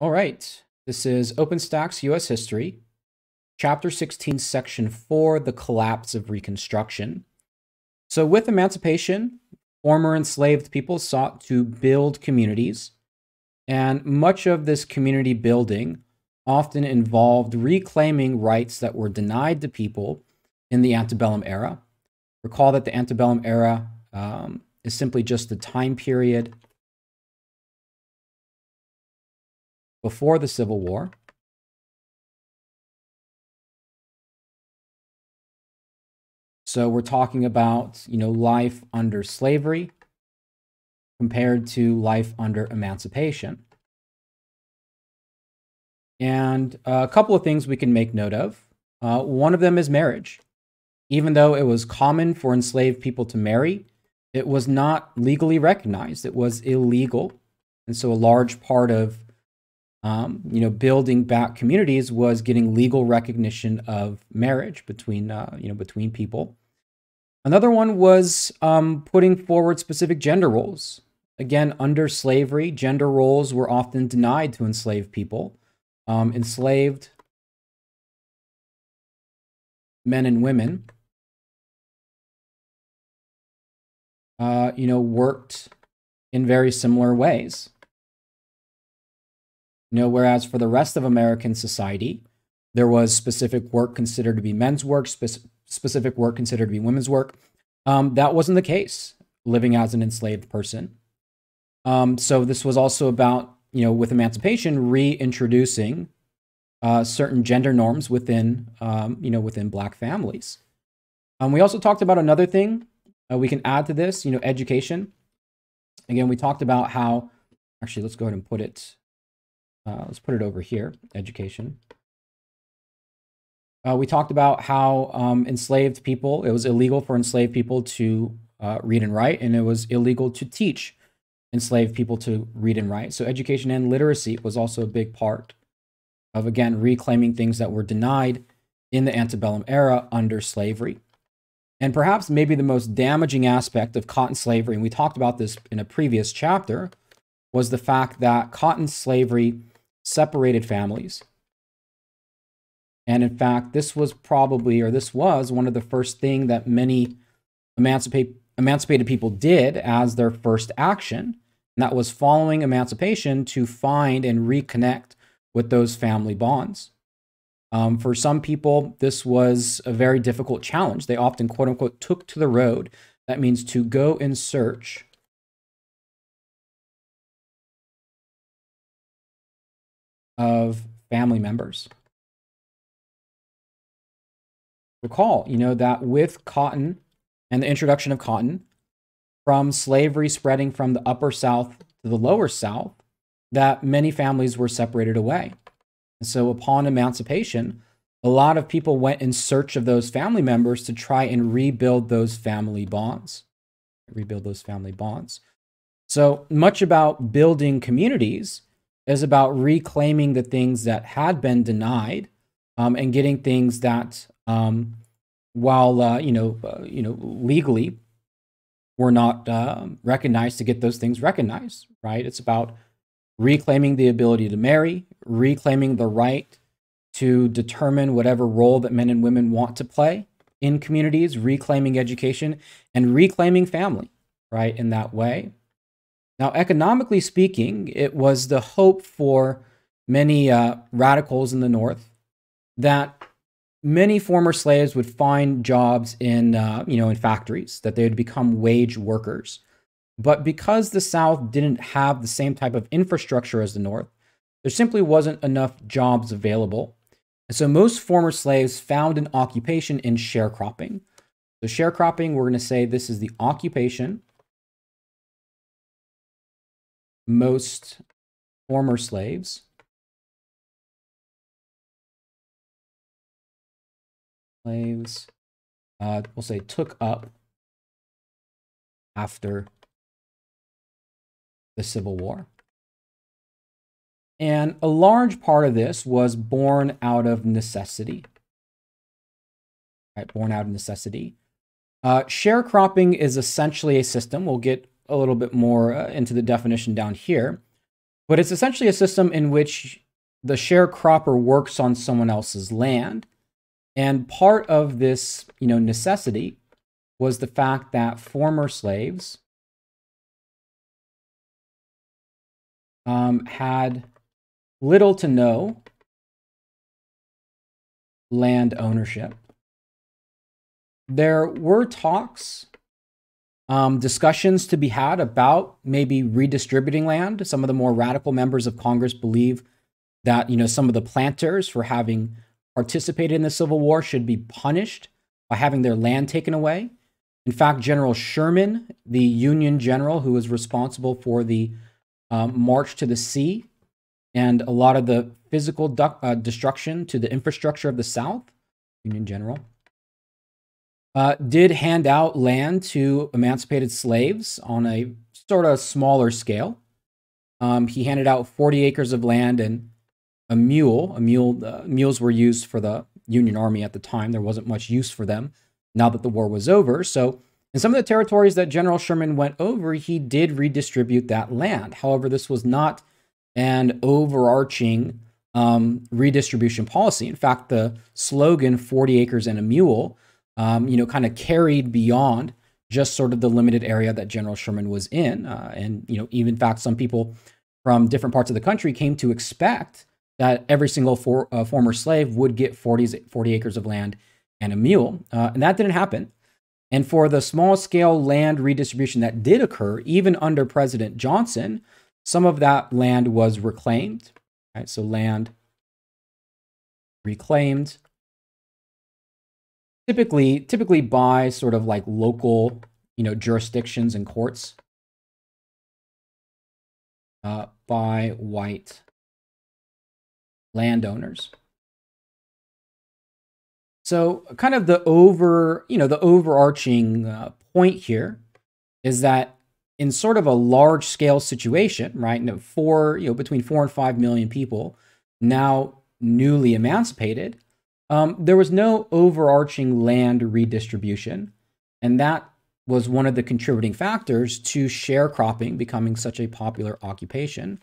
All right, this is Openstax U.S. History, Chapter 16, Section 4, The Collapse of Reconstruction. So with emancipation, former enslaved people sought to build communities, and much of this community building often involved reclaiming rights that were denied to people in the Antebellum Era. Recall that the Antebellum Era is simply just the time period before the Civil War. So we're talking about, life under slavery compared to life under emancipation. And a couple of things we can make note of. One of them is marriage. Even though it was common for enslaved people to marry, it was not legally recognized. It was illegal. And so a large part of building back communities was getting legal recognition of marriage between people. Another one was putting forward specific gender roles. Again, under slavery, gender roles were often denied to enslaved people. Enslaved men and women, worked in very similar ways. Whereas for the rest of American society, there was specific work considered to be men's work, specific work considered to be women's work. That wasn't the case living as an enslaved person. So this was also about, with emancipation, reintroducing certain gender norms within, within Black families. We also talked about another thing we can add to this, education. Again, we talked about how, actually, let's go ahead and put it, let's put it over here, education. We talked about how enslaved people, it was illegal for enslaved people to read and write, and it was illegal to teach enslaved people to read and write. So education and literacy was also a big part of, again, reclaiming things that were denied in the antebellum era under slavery. And perhaps maybe the most damaging aspect of cotton slavery, and we talked about this in a previous chapter, was the fact that cotton slavery separated families. And in fact, this was one of the first things that many emancipated people did as their first action. And that was following emancipation to find and reconnect with those family bonds. For some people, this was a very difficult challenge. They often, quote unquote, took to the road. That means to go in search of family members. Recall, that with cotton and the introduction of cotton, from slavery spreading from the upper South to the lower South, that many families were separated away. And so upon emancipation, a lot of people went in search of those family members to try and rebuild those family bonds. So much about building communities is about reclaiming the things that had been denied, and getting things that, while legally were not recognized, to get those things recognized. Right? It's about reclaiming the ability to marry, reclaiming the right to determine whatever role that men and women want to play in communities, reclaiming education, and reclaiming family, right, in that way. Now, economically speaking, it was the hope for many radicals in the North that many former slaves would find jobs in, in factories, that they would become wage workers. But because the South didn't have the same type of infrastructure as the North, there simply wasn't enough jobs available. And so most former slaves found an occupation in sharecropping. So sharecropping, we're going to say this is the occupation most former slaves we'll say took up after the Civil War. And a large part of this was born out of necessity. Right, born out of necessity. Sharecropping is essentially a system. We'll get a little bit more into the definition down here. But it's essentially a system in which the sharecropper works on someone else's land. And part of this, necessity was the fact that former slaves had little to no land ownership. There were talks, discussions to be had about maybe redistributing land. Some of the more radical members of Congress believe that, some of the planters for having participated in the Civil War should be punished by having their land taken away. In fact, General Sherman, the Union general who was responsible for the March to the Sea and a lot of the physical destruction to the infrastructure of the South, Union general, did hand out land to emancipated slaves on a sort of smaller scale. He handed out 40 acres of land and a mule. Mules were used for the Union Army at the time. There wasn't much use for them now that the war was over. So in some of the territories that General Sherman went over, he did redistribute that land. However, this was not an overarching redistribution policy. In fact, the slogan 40 acres and a mule, kind of carried beyond just sort of the limited area that General Sherman was in. And, even in fact, some people from different parts of the country came to expect that every single former slave would get 40 acres of land and a mule. And that didn't happen. And for the small scale land redistribution that did occur, even under President Johnson, some of that land was reclaimed. Right? So land reclaimed, typically by sort of like local, jurisdictions and courts, by white landowners. So kind of the overarching point here is that in sort of a large scale situation, right? Between 4 and 5 million people now newly emancipated, there was no overarching land redistribution. And that was one of the contributing factors to sharecropping becoming such a popular occupation.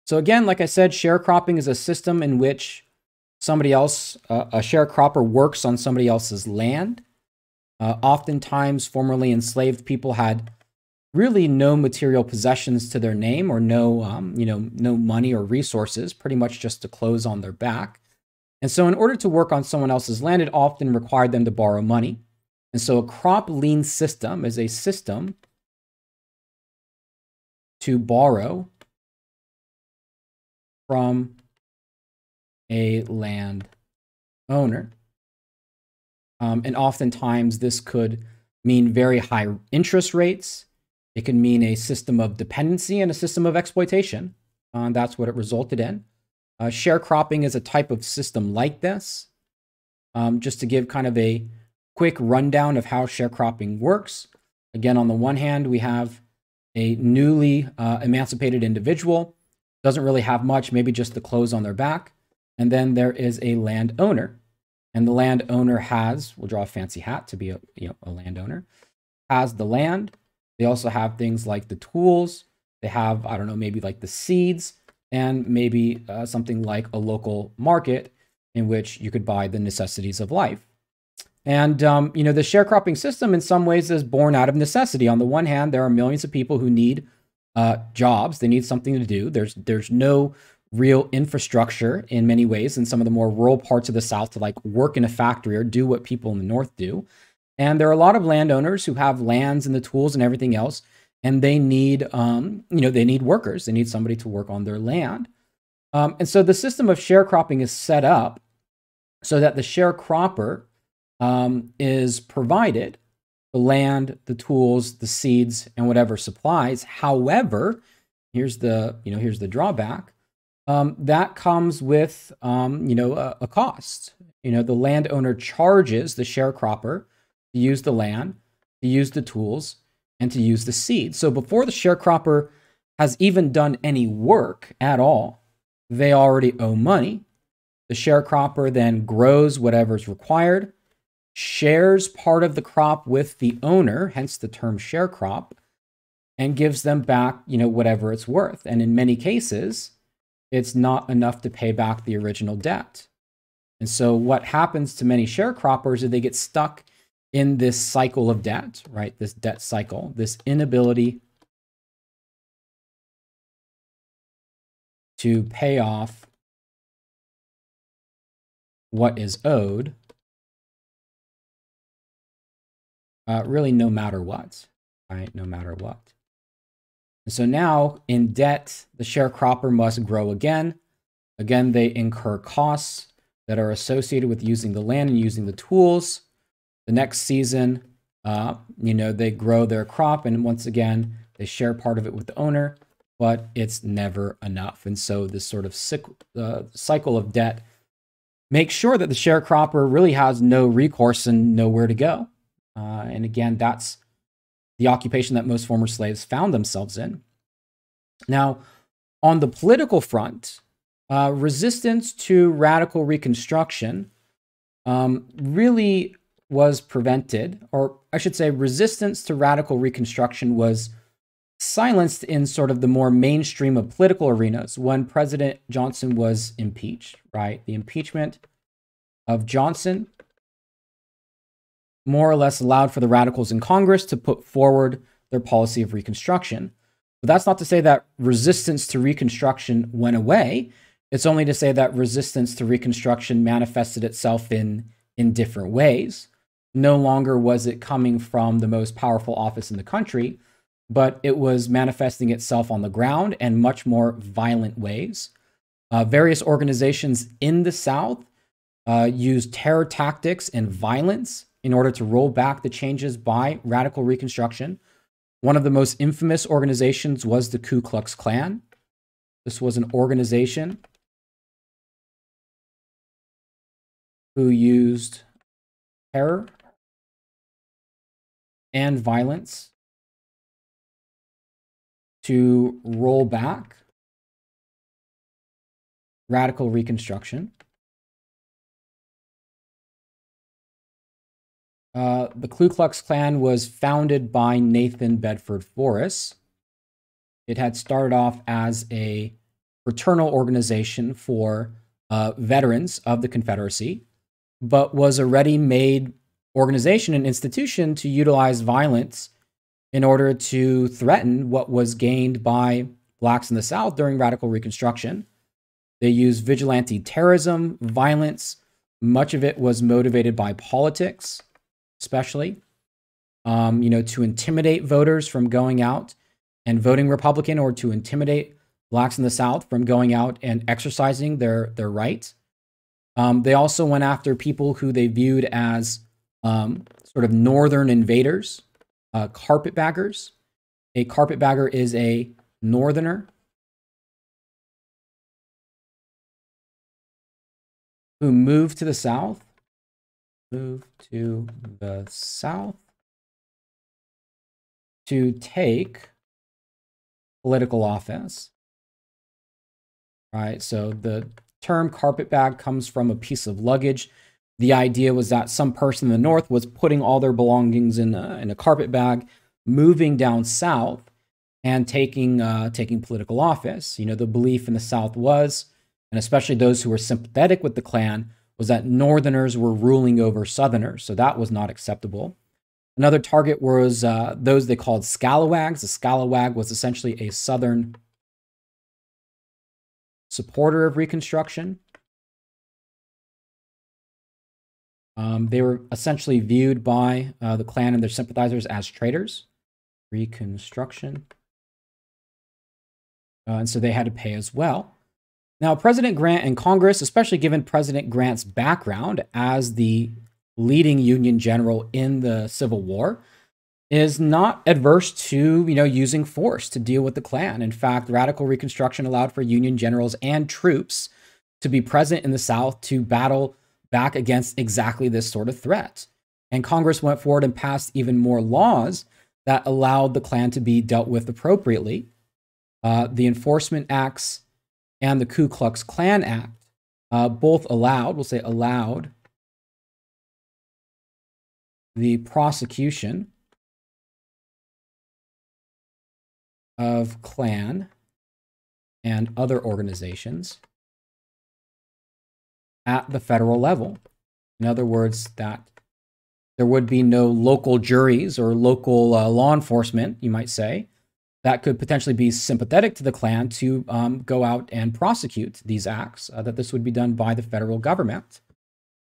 So again, like I said, sharecropping is a system in which somebody else, a sharecropper, works on somebody else's land. Oftentimes, formerly enslaved people had really no material possessions to their name, or no money or resources, pretty much just the clothes on their back. And so in order to work on someone else's land, it often required them to borrow money. And so a crop lien system is a system to borrow from a land owner. And oftentimes this could mean very high interest rates. It can mean a system of dependency and a system of exploitation. That's what it resulted in. Sharecropping is a type of system like this. Just to give kind of a quick rundown of how sharecropping works. Again, on the one hand, we have a newly emancipated individual. Doesn't really have much, maybe just the clothes on their back. And then there is a landowner. And the landowner we'll draw a fancy hat to be a landowner, has the land. They also have things like the tools. They have, maybe like the seeds, and maybe something like a local market in which you could buy the necessities of life. And, the sharecropping system in some ways is born out of necessity. On the one hand, there are millions of people who need jobs. They need something to do. There's no real infrastructure in many ways in some of the more rural parts of the South to like work in a factory or do what people in the North do. And there are a lot of landowners who have lands and the tools and everything else, and they need, they need workers. They need somebody to work on their land. And so the system of sharecropping is set up so that the sharecropper is provided the land, the tools, the seeds, and whatever supplies. However, here's the drawback. That comes with, a cost. The landowner charges the sharecropper to use the land, to use the tools, and to use the seed. So before the sharecropper has even done any work at all, they already owe money. The sharecropper then grows whatever's required, shares part of the crop with the owner, hence the term sharecrop. and gives them back, whatever it's worth. And in many cases, it's not enough to pay back the original debt. And so what happens to many sharecroppers is they get stuck in this cycle of debt, right? This debt cycle, this inability to pay off what is owed, really no matter what, right? No matter what. And so now in debt, the sharecropper must grow again. Again, they incur costs that are associated with using the land and using the tools. The next season, they grow their crop, and once again, they share part of it with the owner, but it's never enough. And so this sort of cycle of debt makes sure that the sharecropper really has no recourse and nowhere to go. And again, that's the occupation that most former slaves found themselves in. Now, on the political front, resistance to radical Reconstruction really was prevented, or I should say resistance to radical Reconstruction was silenced in sort of the more mainstream of political arenas when President Johnson was impeached, right? The impeachment of Johnson more or less allowed for the radicals in Congress to put forward their policy of Reconstruction. But that's not to say that resistance to Reconstruction went away. It's only to say that resistance to Reconstruction manifested itself in different ways. No longer was it coming from the most powerful office in the country, but it was manifesting itself on the ground in much more violent ways. Various organizations in the South used terror tactics and violence in order to roll back the changes by radical Reconstruction. One of the most infamous organizations was the Klu Klux Klan. This was an organization who used terror and violence to roll back radical Reconstruction. The Klu Klux Klan was founded by Nathan Bedford Forrest. It had started off as a fraternal organization for veterans of the Confederacy, but was a ready-made organization and institution to utilize violence in order to threaten what was gained by blacks in the South during radical Reconstruction. They used vigilante terrorism, violence. Much of it was motivated by politics, especially, to intimidate voters from going out and voting Republican, or to intimidate blacks in the South from going out and exercising their right. They also went after people who they viewed as sort of northern invaders, carpetbaggers. A carpetbagger is a northerner who moved to the South. To take political office. Right, so the term carpetbag comes from a piece of luggage. The idea was that some person in the North was putting all their belongings in a carpet bag, moving down south, and taking political office. The belief in the South was, and especially those who were sympathetic with the Klan, was that Northerners were ruling over Southerners, so that was not acceptable. Another target was those they called Scalawags. A Scalawag was essentially a Southern supporter of Reconstruction. They were essentially viewed by the Klan and their sympathizers as traitors. Reconstruction. And so they had to pay as well. Now, President Grant and Congress, especially given President Grant's background as the leading Union general in the Civil War, is not adverse to, using force to deal with the Klan. In fact, radical Reconstruction allowed for Union generals and troops to be present in the South to battle back against exactly this sort of threat. And Congress went forward and passed even more laws that allowed the Klan to be dealt with appropriately. The Enforcement Acts and the Ku Klux Klan Act both allowed the prosecution of Klan and other organizations at the federal level. In other words, that there would be no local juries or local law enforcement, you might say, that could potentially be sympathetic to the Klan to go out and prosecute these acts, that this would be done by the federal government.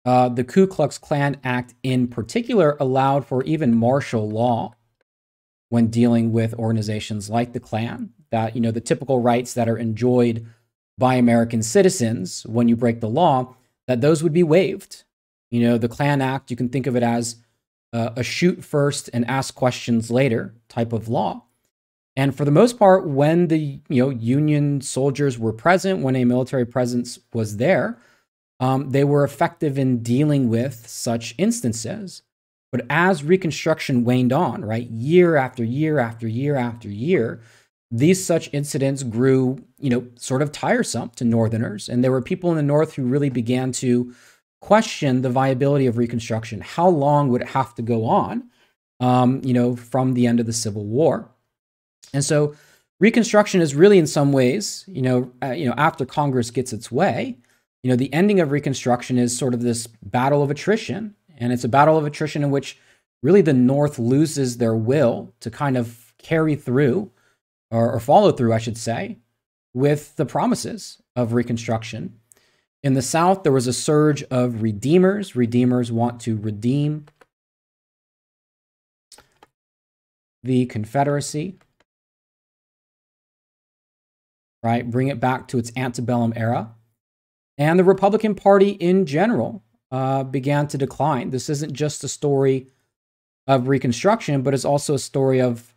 The Klu Klux Klan Act in particular allowed for even martial law when dealing with organizations like the Klan, that, the typical rights that are enjoyed by American citizens when you break the law, that those would be waived. The Klan Act, you can think of it as a shoot first and ask questions later type of law. And for the most part, when the Union soldiers were present, when a military presence was there, they were effective in dealing with such instances. But as Reconstruction waned on, right, year after year after year after year, these such incidents grew, sort of tiresome to Northerners. And there were people in the North who really began to question the viability of Reconstruction. How long would it have to go on, from the end of the Civil War? And so Reconstruction is really, in some ways, after Congress gets its way, the ending of Reconstruction is sort of this battle of attrition. And it's a battle of attrition in which really the North loses their will to kind of carry through, or follow through, I should say, with the promises of Reconstruction. In the South, there was a surge of redeemers. Redeemers want to redeem the Confederacy, right? Bring it back to its antebellum era. And the Republican Party in general began to decline. This isn't just a story of Reconstruction, but it's also a story of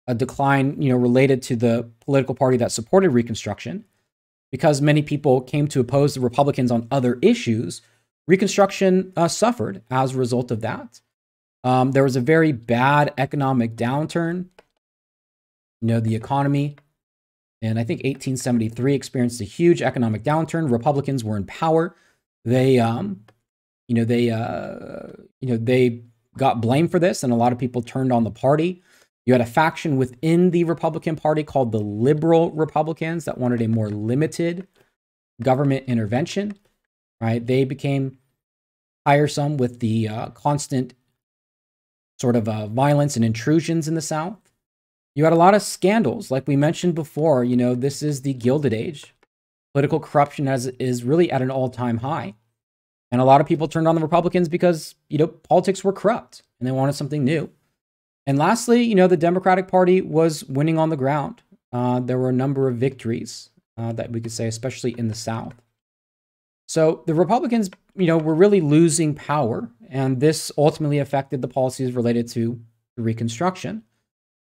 a decline, related to the political party that supported Reconstruction. Because many people came to oppose the Republicans on other issues, Reconstruction suffered as a result of that. There was a very bad economic downturn. The economy in, I think, 1873 experienced a huge economic downturn. Republicans were in power. They got blamed for this, and a lot of people turned on the party. You had a faction within the Republican Party called the Liberal Republicans that wanted a more limited government intervention, right? They became tiresome with the constant sort of violence and intrusions in the South. You had a lot of scandals. Like we mentioned before, this is the Gilded Age. Political corruption is really at an all-time high. And a lot of people turned on the Republicans because, politics were corrupt and they wanted something new. And lastly, the Democratic Party was winning on the ground. There were a number of victories that we could say, especially in the South. So the Republicans, were really losing power, and this ultimately affected the policies related to Reconstruction.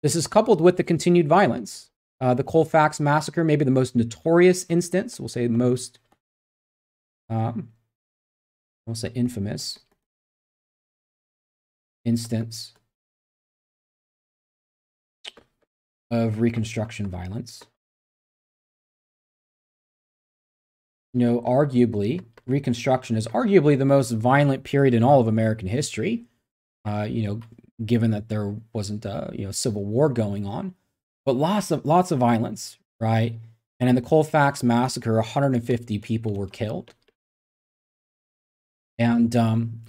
This is coupled with the continued violence. The Colfax Massacre, maybe the most notorious instance, we'll say most, we'll say infamous instance of Reconstruction violence. Arguably, Reconstruction is arguably the most violent period in all of American history, given that there wasn't a civil war going on, but lots of violence, right? And in the Colfax Massacre, 150 people were killed. And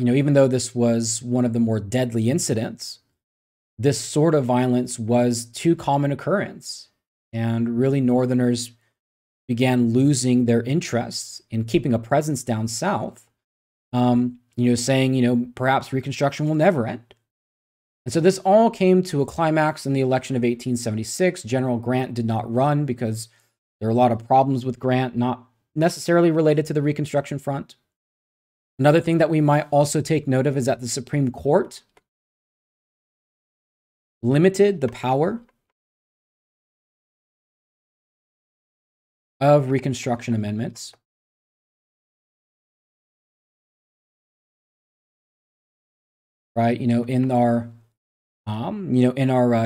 even though this was one of the more deadly incidents, this sort of violence was too common occurrence, and really Northerners began losing their interests in keeping a presence down south, saying, perhaps Reconstruction will never end. And so this all came to a climax in the election of 1876. General Grant did not run because there were a lot of problems with Grant, not necessarily related to the Reconstruction front. Another thing that we might also take note of is that the Supreme Court limited the power of Reconstruction amendments. Right, in our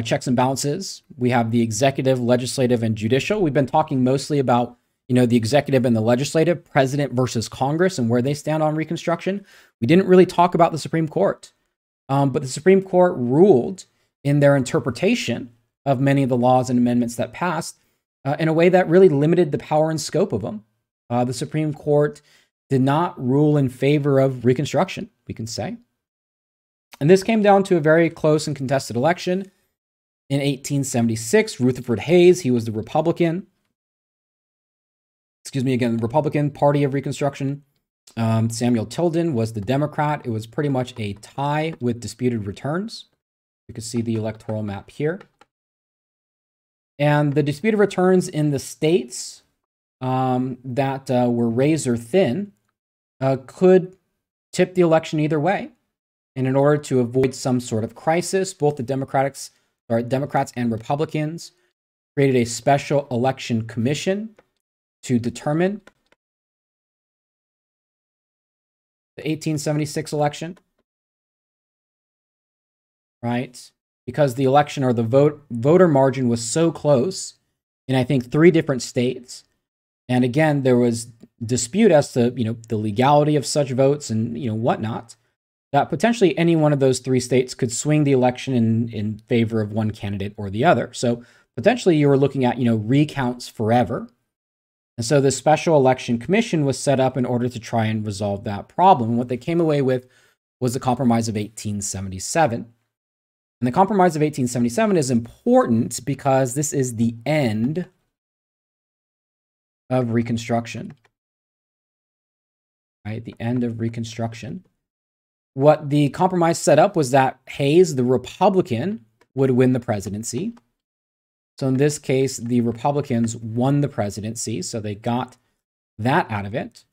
checks and balances, we have the executive, legislative, and judicial. We've been talking mostly about the executive and the legislative, president versus Congress, and where they stand on Reconstruction. We didn't really talk about the Supreme Court, but the Supreme Court ruled in their interpretation of many of the laws and amendments that passed in a way that really limited the power and scope of them. The Supreme Court did not rule in favor of Reconstruction, we can say. And this came down to a very close and contested election. In 1876, Rutherford Hayes, he was the Republican. The Republican Party of Reconstruction. Samuel Tilden was the Democrat. It was pretty much a tie with disputed returns. You can see the electoral map here. And the disputed returns in the states that were razor thin could tip the election either way. And in order to avoid some sort of crisis, both the Democrats and Republicans created a special election commission to determine the 1876 election, right? Because the election or the voter margin was so close in, I think, 3 different states. And again, there was dispute as to, the legality of such votes and, whatnot, that potentially any one of those 3 states could swing the election in favor of one candidate or the other. So potentially you were looking at, recounts forever. And so the Special Election Commission was set up in order to try and resolve that problem. And what they came away with was the Compromise of 1877. And the Compromise of 1877 is important because this is the end of Reconstruction. Right? The end of Reconstruction. What the compromise set up was that Hayes, the Republican, would win the presidency. So in this case, the Republicans won the presidency, so they got that out of it.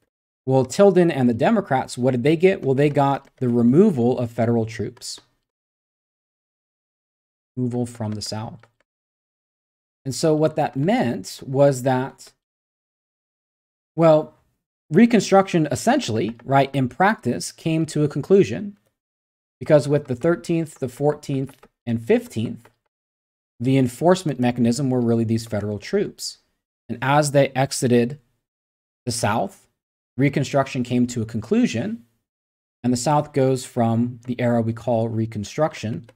Well, Tilden and the Democrats, what did they get? Well, they got the removal of federal troops. Removal from the South. And so what that meant was that, well, Reconstruction essentially, right, in practice, came to a conclusion because with the 13th, the 14th, and 15th, the enforcement mechanism were really these federal troops. And as they exited the South, Reconstruction came to a conclusion, and the South goes from the era we call Reconstruction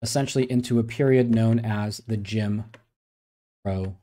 essentially into a period known as the Jim Crow